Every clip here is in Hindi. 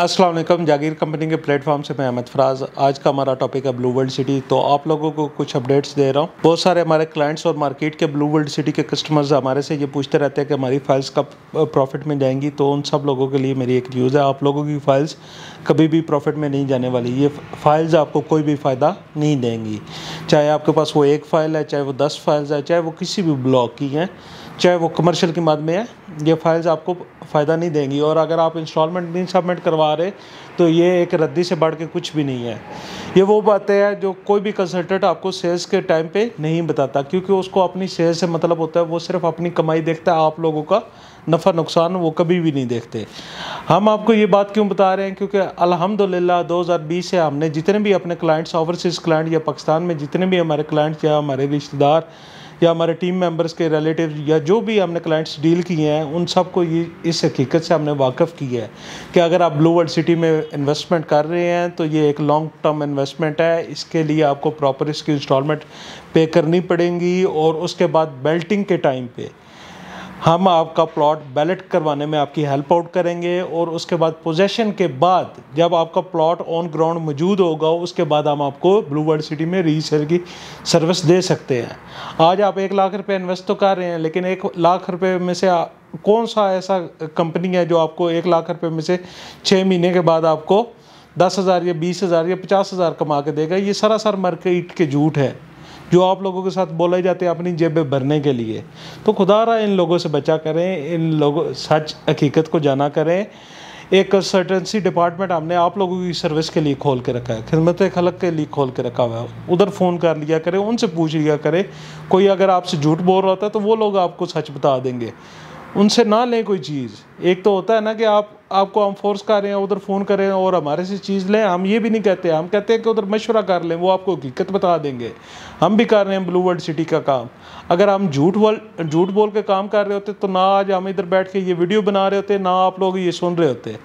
अस्सलाम वालेकुम। जागीर कंपनी के प्लेटफॉर्म से मैं अहमद फराज। आज का हमारा टॉपिक है ब्लू वर्ल्ड सिटी। तो आप लोगों को कुछ अपडेट्स दे रहा हूँ। बहुत सारे हमारे क्लाइंट्स और मार्केट के ब्लू वर्ल्ड सिटी के कस्टमर्स हमारे से ये पूछते रहते हैं कि हमारी फाइल्स कब प्रॉफिट में जाएंगी। तो उन सब लोगों के लिए मेरी एक न्यूज़ है, आप लोगों की फाइल्स कभी भी प्रॉफिट में नहीं जाने वाली। ये फाइल्स आपको कोई भी फ़ायदा नहीं देंगी, चाहे आपके पास वो एक फ़ाइल है, चाहे वो 10 फाइल्स है, चाहे वो किसी भी ब्लॉक की हैं, चाहे वो कमर्शियल की मद में है, ये फाइल्स आपको फ़ायदा नहीं देंगी। और अगर आप इंस्टॉलमेंट नहीं सबमिट करवा रहे तो ये एक रद्दी से बढ़ के कुछ भी नहीं है। ये वो बातें हैं जो कोई भी कंसल्टेंट आपको सेल्स के टाइम पे नहीं बताता, क्योंकि उसको अपनी सेल्स से मतलब होता है। वो सिर्फ अपनी कमाई देखता है, आप लोगों का नफ़ा नुकसान वो कभी भी नहीं देखते। हम आपको ये बात क्यों बता रहे हैं, क्योंकि अल्हम्दुलिल्लाह 2020 से हमने जितने भी अपने क्लाइंट्स, ओवरसीज़ क्लाइंट या पाकिस्तान में जितने भी हमारे क्लाइंट्स या हमारे रिश्तेदार या हमारे टीम मेंबर्स के रिलेटिव या जो भी हमने क्लाइंट्स डील किए हैं, उन सब को ये इस हकीकत से हमने वाकिफ़ किया है कि अगर आप ब्लू वर्ल्ड सिटी में इन्वेस्टमेंट कर रहे हैं तो ये एक लॉन्ग टर्म इन्वेस्टमेंट है। इसके लिए आपको प्रॉपर इसकी इंस्टॉलमेंट पे करनी पड़ेंगी और उसके बाद बेल्टिंग के टाइम पे हम आपका प्लॉट बैलेट करवाने में आपकी हेल्प आउट करेंगे। और उसके बाद पोजेशन के बाद जब आपका प्लॉट ऑन ग्राउंड मौजूद होगा, उसके बाद हम आपको ब्लू वर्ल्ड सिटी में रीसेल की सर्विस दे सकते हैं। आज आप 1 लाख रुपए इन्वेस्ट तो कर रहे हैं, लेकिन 1 लाख रुपए में से कौन सा ऐसा कंपनी है जो आपको 1 लाख रुपए में से 6 महीने के बाद आपको 10,000 या 20,000 या 50,000 कमा के देगा। ये सरासर मार्केट के झूठ है जो आप लोगों के साथ बोले जाते हैं अपनी जेबें भरने के लिए। तो खुदारा इन लोगों से बचा करें, इन लोगों सच हकीकत को जाना करें। एक कंसल्टेंसी डिपार्टमेंट हमने आप लोगों की सर्विस के लिए खोल के रखा है, खिदमत खलक के लिए खोल के रखा हुआ है। उधर फ़ोन कर लिया करें, उनसे पूछ लिया करें। कोई अगर आपसे झूठ बोल रहा होता है तो वो लोग आपको सच बता देंगे, उनसे ना लें कोई चीज़। एक तो होता है ना कि आपको हम फोर्स कर रहे हैं, उधर फ़ोन करें और हमारे से चीज़ लें। हम ये भी नहीं कहते, हम कहते हैं कि उधर मशवरा कर लें, वो आपको हकीकत बता देंगे। हम भी कर रहे हैं ब्लू वर्ल्ड सिटी का काम। अगर हम झूठ बोल के काम कर रहे होते तो ना आज हम इधर बैठ के ये वीडियो बना रहे होते, ना आप लोग ये सुन रहे होते।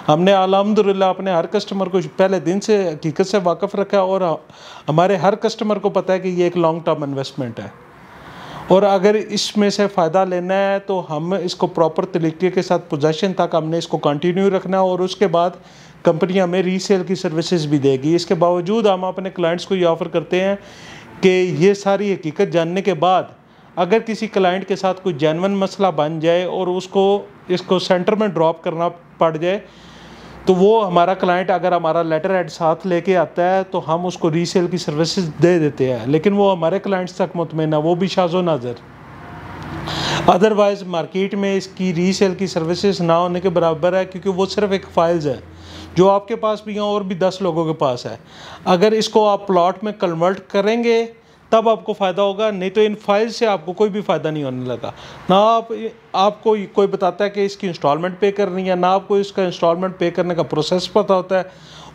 हमने अल्हम्दुलिल्लाह अपने हर कस्टमर को पहले दिन से हकीकत से वाकिफ़ रखा और हमारे हर कस्टमर को पता है कि ये एक लॉन्ग टर्म इन्वेस्टमेंट है। और अगर इसमें से फ़ायदा लेना है तो हम इसको प्रॉपर तरीके के साथ पोजेशन तक हमने इसको कंटिन्यू रखना है। और उसके बाद कंपनी हमें रीसेल की सर्विसेज भी देगी। इसके बावजूद हम अपने क्लाइंट्स को ये ऑफ़र करते हैं कि ये सारी हकीकत जानने के बाद अगर किसी क्लाइंट के साथ कोई जेन्युइन मसला बन जाए और इसको सेंटर में ड्रॉप करना पड़ जाए, तो वो हमारा क्लाइंट अगर हमारा लेटर हेड साथ लेके आता है तो हम उसको रीसेल की सर्विसेज दे देते हैं। लेकिन वो हमारे क्लाइंट्स तक मुतमईन है, वो भी शाज़ो नाज़र। अदरवाइज़ मार्केट में इसकी रीसेल की सर्विसेज ना होने के बराबर है, क्योंकि वो सिर्फ एक फाइल्स है जो आपके पास भी है और भी 10 लोगों के पास है। अगर इसको आप प्लॉट में कन्वर्ट करेंगे तब आपको फ़ायदा होगा, नहीं तो इन फाइल से आपको कोई भी फ़ायदा नहीं होने लगा। ना आपको कोई बताता है कि इसकी इंस्टॉलमेंट पे करनी है, ना आपको इसका इंस्टॉलमेंट पे करने का प्रोसेस पता होता है।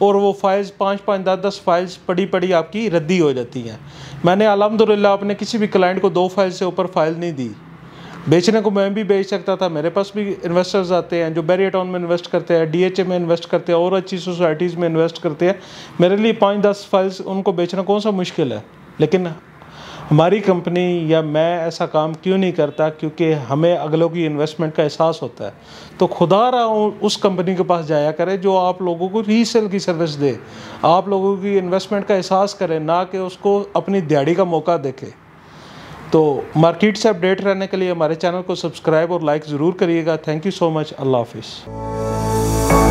और वो फाइल्स 5-5, 10-10 फाइल्स पड़ी आपकी रद्दी हो जाती हैं। मैंने अल्हम्दुलिल्लाह अपने किसी भी क्लाइंट को 2 फाइल से ऊपर फाइल नहीं दी। बेचने को मैं भी बेच सकता था, मेरे पास भी इन्वेस्टर्स आते हैं जो बैरियटाउन में इन्वेस्ट करते हैं, DHA में इन्वेस्ट करते हैं और अच्छी सोसाइटीज़ में इन्वेस्ट करते हैं। मेरे लिए 5-10 फाइल्स उनको बेचना कौन सा मुश्किल है। लेकिन हमारी कंपनी या मैं ऐसा काम क्यों नहीं करता, क्योंकि हमें अगलों की इन्वेस्टमेंट का एहसास होता है। तो खुदारा उस कंपनी के पास जाया करें जो आप लोगों को रीसेल की सर्विस दे, आप लोगों की इन्वेस्टमेंट का एहसास करें, ना कि उसको अपनी दिहाड़ी का मौका देखे। तो मार्केट से अपडेट रहने के लिए हमारे चैनल को सब्सक्राइब और लाइक ज़रूर करिएगा। Thank you so much. अल्लाह हाफिज़।